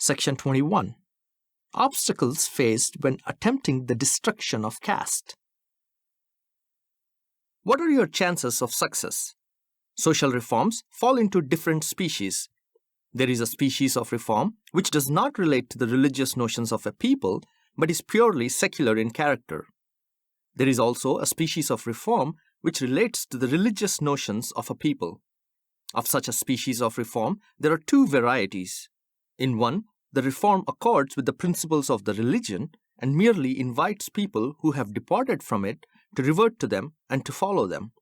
Section 21. Obstacles faced when attempting the destruction of caste. What are your chances of success? Social reforms fall into different species. There is a species of reform which does not relate to the religious notions of a people but is purely secular in character. There is also a species of reform which relates to the religious notions of a people. Of such a species of reform, there are two varieties. In one, the reform accords with the principles of the religion and merely invites people who have departed from it to revert to them and to follow them.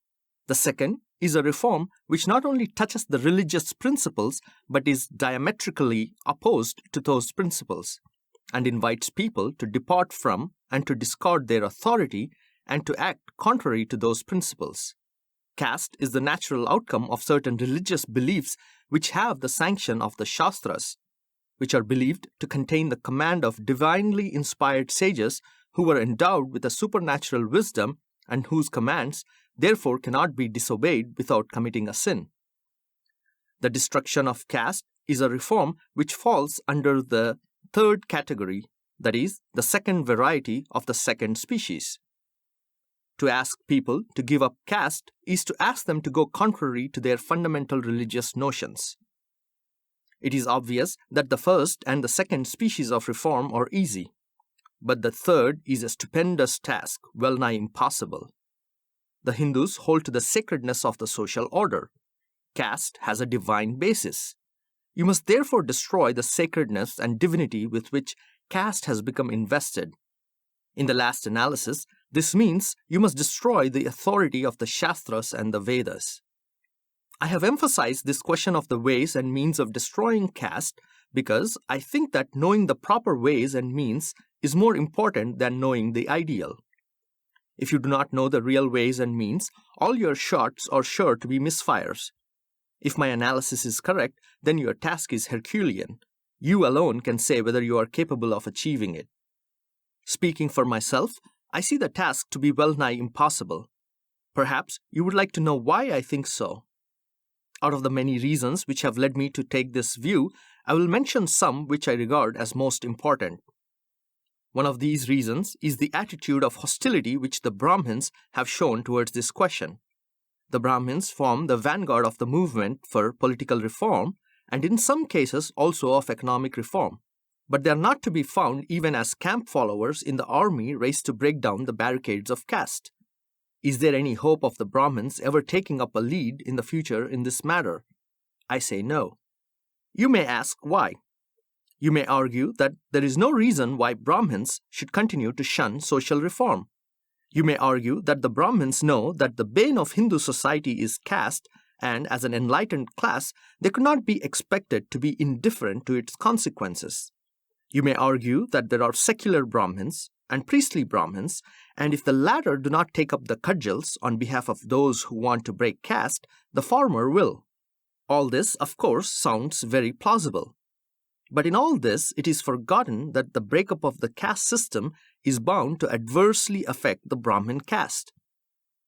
The second is a reform which not only touches the religious principles but is diametrically opposed to those principles and invites people to depart from and to discard their authority and to act contrary to those principles. Caste is the natural outcome of certain religious beliefs which have the sanction of the Shastras, which are believed to contain the command of divinely inspired sages who were endowed with a supernatural wisdom and whose commands therefore cannot be disobeyed without committing a sin. The destruction of caste is a reform which falls under the third category, that is, the second variety of the second species. To ask people to give up caste is to ask them to go contrary to their fundamental religious notions. It is obvious that the first and the second species of reform are easy, but the third is a stupendous task, well nigh impossible. The Hindus hold to the sacredness of the social order. Caste has a divine basis. You must therefore destroy the sacredness and divinity with which caste has become invested. In the last analysis, this means you must destroy the authority of the Shastras and the Vedas. I have emphasized this question of the ways and means of destroying caste because I think that knowing the proper ways and means is more important than knowing the ideal. If you do not know the real ways and means, all your shots are sure to be misfires. If my analysis is correct, then your task is Herculean. You alone can say whether you are capable of achieving it. Speaking for myself, I see the task to be well nigh impossible. Perhaps you would like to know why I think so. Out of the many reasons which have led me to take this view, I will mention some which I regard as most important. One of these reasons is the attitude of hostility which the Brahmins have shown towards this question. The Brahmins form the vanguard of the movement for political reform and in some cases also of economic reform, but they are not to be found even as camp followers in the army raised to break down the barricades of caste. Is there any hope of the Brahmins ever taking up a lead in the future in this matter? I say no. You may ask why. You may argue that there is no reason why Brahmins should continue to shun social reform. You may argue that the Brahmins know that the bane of Hindu society is caste, and as an enlightened class, they could not be expected to be indifferent to its consequences. You may argue that there are secular Brahmins and priestly Brahmins, and if the latter do not take up the cudgels on behalf of those who want to break caste, the former will. All this, of course, sounds very plausible. But in all this, it is forgotten that the breakup of the caste system is bound to adversely affect the Brahmin caste.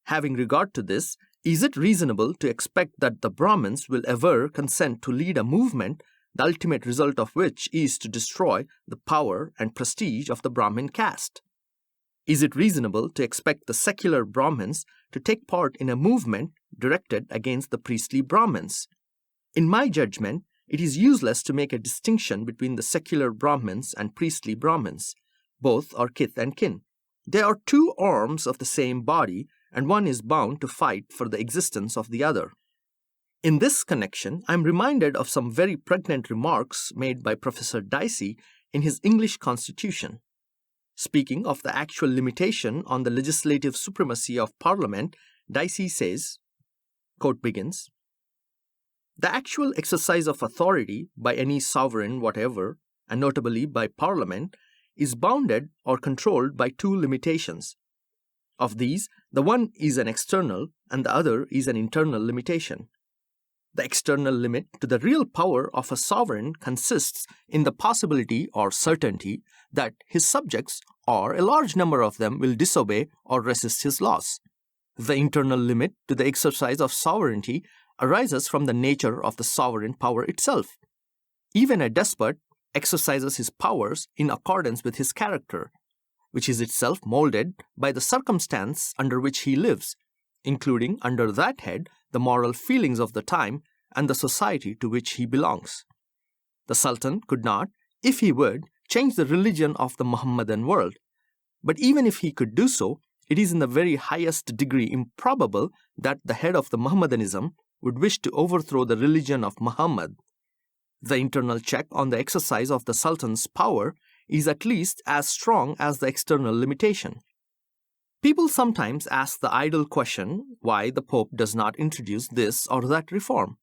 Having regard to this, is it reasonable to expect that the Brahmins will ever consent to lead a movement, the ultimate result of which is to destroy the power and prestige of the Brahmin caste? Is it reasonable to expect the secular Brahmins to take part in a movement directed against the priestly Brahmins? In my judgment, it is useless to make a distinction between the secular Brahmins and priestly Brahmins. Both are kith and kin. They are two arms of the same body, and one is bound to fight for the existence of the other. In this connection, I am reminded of some very pregnant remarks made by Professor Dicey in his English Constitution. Speaking of the actual limitation on the legislative supremacy of Parliament, Dicey says, quote begins, "The actual exercise of authority by any sovereign whatever, and notably by Parliament, is bounded or controlled by two limitations. Of these, the one is an external and the other is an internal limitation. The external limit to the real power of a sovereign consists in the possibility or certainty that his subjects, or a large number of them, will disobey or resist his laws. The internal limit to the exercise of sovereignty arises from the nature of the sovereign power itself. Even a despot exercises his powers in accordance with his character, which is itself molded by the circumstance under which he lives, including under that head the moral feelings of the time and the society to which he belongs. The Sultan could not, if he would, change the religion of the Muhammadan world. But even if he could do so, it is in the very highest degree improbable that the head of the Mohammedanism would wish to overthrow the religion of Muhammad. The internal check on the exercise of the Sultan's power is at least as strong as the external limitation. People sometimes ask the idle question why the Pope does not introduce this or that reform.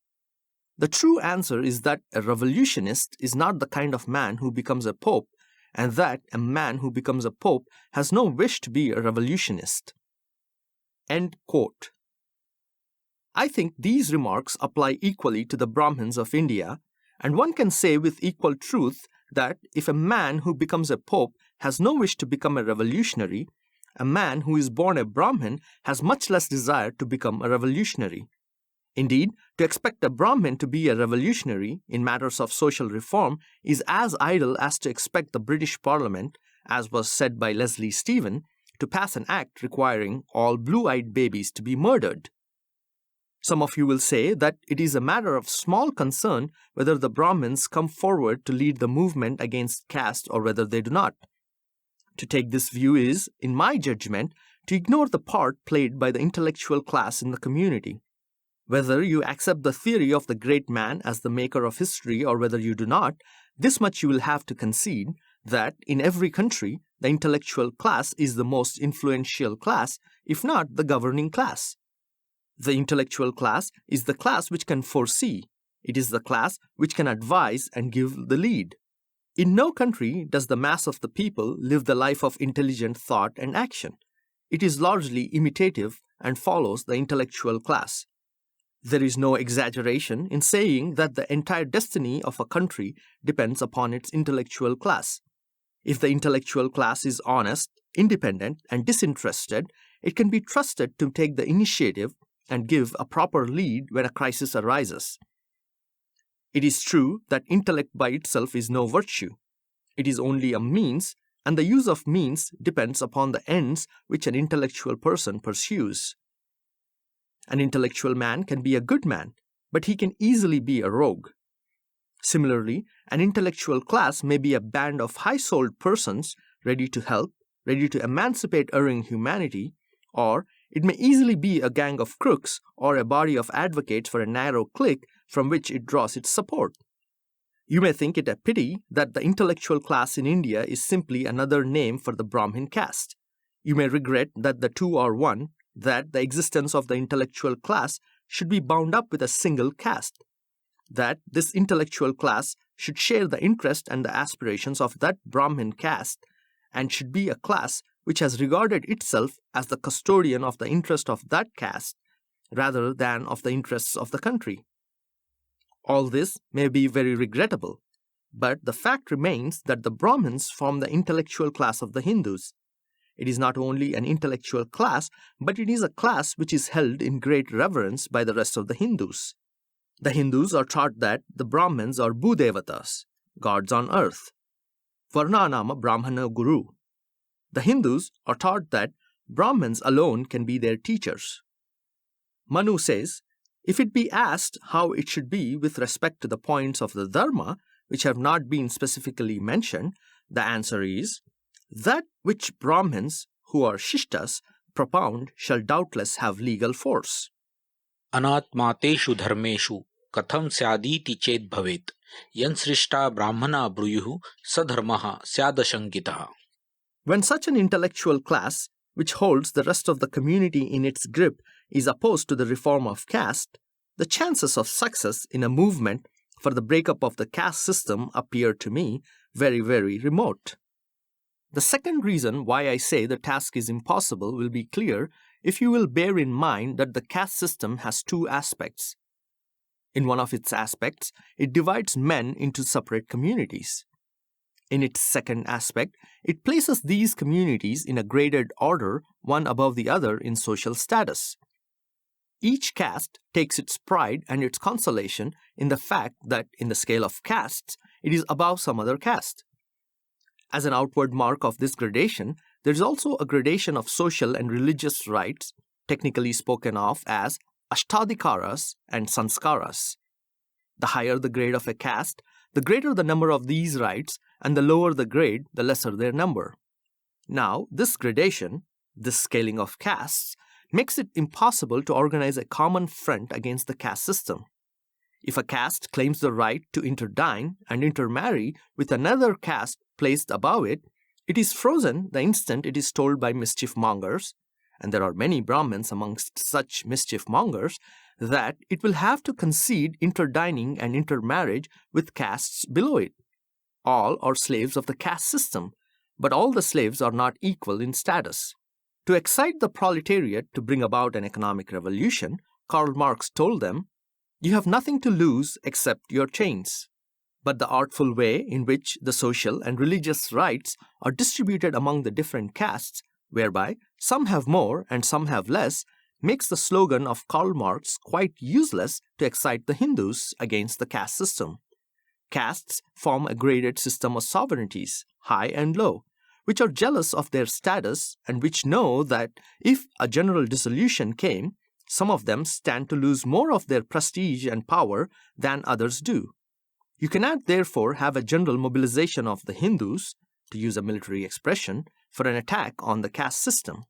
The true answer is that a revolutionist is not the kind of man who becomes a Pope, and that a man who becomes a Pope has no wish to be a revolutionist. End quote. I think these remarks apply equally to the Brahmins of India, and one can say with equal truth that if a man who becomes a Pope has no wish to become a revolutionary, a man who is born a Brahmin has much less desire to become a revolutionary. Indeed, to expect a Brahmin to be a revolutionary in matters of social reform is as idle as to expect the British Parliament, as was said by Leslie Stephen, to pass an act requiring all blue-eyed babies to be murdered. Some of you will say that it is a matter of small concern whether the Brahmins come forward to lead the movement against caste or whether they do not. To take this view is, in my judgment, to ignore the part played by the intellectual class in the community. Whether you accept the theory of the great man as the maker of history or whether you do not, this much you will have to concede, that in every country, the intellectual class is the most influential class, if not the governing class. The intellectual class is the class which can foresee. It is the class which can advise and give the lead. In no country does the mass of the people live the life of intelligent thought and action. It is largely imitative and follows the intellectual class. There is no exaggeration in saying that the entire destiny of a country depends upon its intellectual class. If the intellectual class is honest, independent, and disinterested, it can be trusted to take the initiative and give a proper lead when a crisis arises. It is true that intellect by itself is no virtue. It is only a means, and the use of means depends upon the ends which an intellectual person pursues. An intellectual man can be a good man, but he can easily be a rogue. Similarly, an intellectual class may be a band of high-souled persons ready to help, ready to emancipate erring humanity, or it may easily be a gang of crooks or a body of advocates for a narrow clique from which it draws its support. You may think it a pity that the intellectual class in India is simply another name for the Brahmin caste. You may regret that the two are one, that the existence of the intellectual class should be bound up with a single caste, that this intellectual class should share the interest and the aspirations of that Brahmin caste, and should be a class which has regarded itself as the custodian of the interest of that caste, rather than of the interests of the country. All this may be very regrettable, but the fact remains that the Brahmins form the intellectual class of the Hindus. It is not only an intellectual class, but it is a class which is held in great reverence by the rest of the Hindus. The Hindus are taught that the Brahmins are Bhudevatas, gods on earth. Varnanama Brahmana Guru. The Hindus are taught that Brahmins alone can be their teachers. Manu says, if it be asked how it should be with respect to the points of the Dharma, which have not been specifically mentioned, the answer is, that which Brahmins, who are Shishtas, propound shall doubtless have legal force. अनात्मातेषु धर्मेषु कथं स्यादीति चेत् भवेत् यन्सृष्टा ब्राह्मणा ब्रूयुः स धर्मः स्यादशङ्कितः. When such an intellectual class, which holds the rest of the community in its grip, is opposed to the reform of caste, the chances of success in a movement for the breakup of the caste system appear to me very, very remote. The second reason why I say the task is impossible will be clear if you will bear in mind that the caste system has two aspects. In one of its aspects, it divides men into separate communities. In its second aspect, it places these communities in a graded order, one above the other in social status. Each caste takes its pride and its consolation in the fact that in the scale of castes, it is above some other caste. As an outward mark of this gradation, there is also a gradation of social and religious rights, technically spoken of as ashtadhikaras and sanskaras. The higher the grade of a caste, the greater the number of these rights, and the lower the grade, the lesser their number. Now, this gradation, this scaling of castes, makes it impossible to organize a common front against the caste system. If a caste claims the right to interdine and intermarry with another caste placed above it, it is frozen the instant it is told by mischief mongers, and there are many Brahmins amongst such mischief mongers, that it will have to concede interdining and intermarriage with castes below it. All are slaves of the caste system, but all the slaves are not equal in status. To excite the proletariat to bring about an economic revolution, Karl Marx told them, "You have nothing to lose except your chains." But the artful way in which the social and religious rights are distributed among the different castes, whereby some have more and some have less, makes the slogan of Karl Marx quite useless to excite the Hindus against the caste system. Castes form a graded system of sovereignties, high and low, which are jealous of their status and which know that if a general dissolution came, some of them stand to lose more of their prestige and power than others do. You cannot therefore have a general mobilization of the Hindus, to use a military expression, for an attack on the caste system.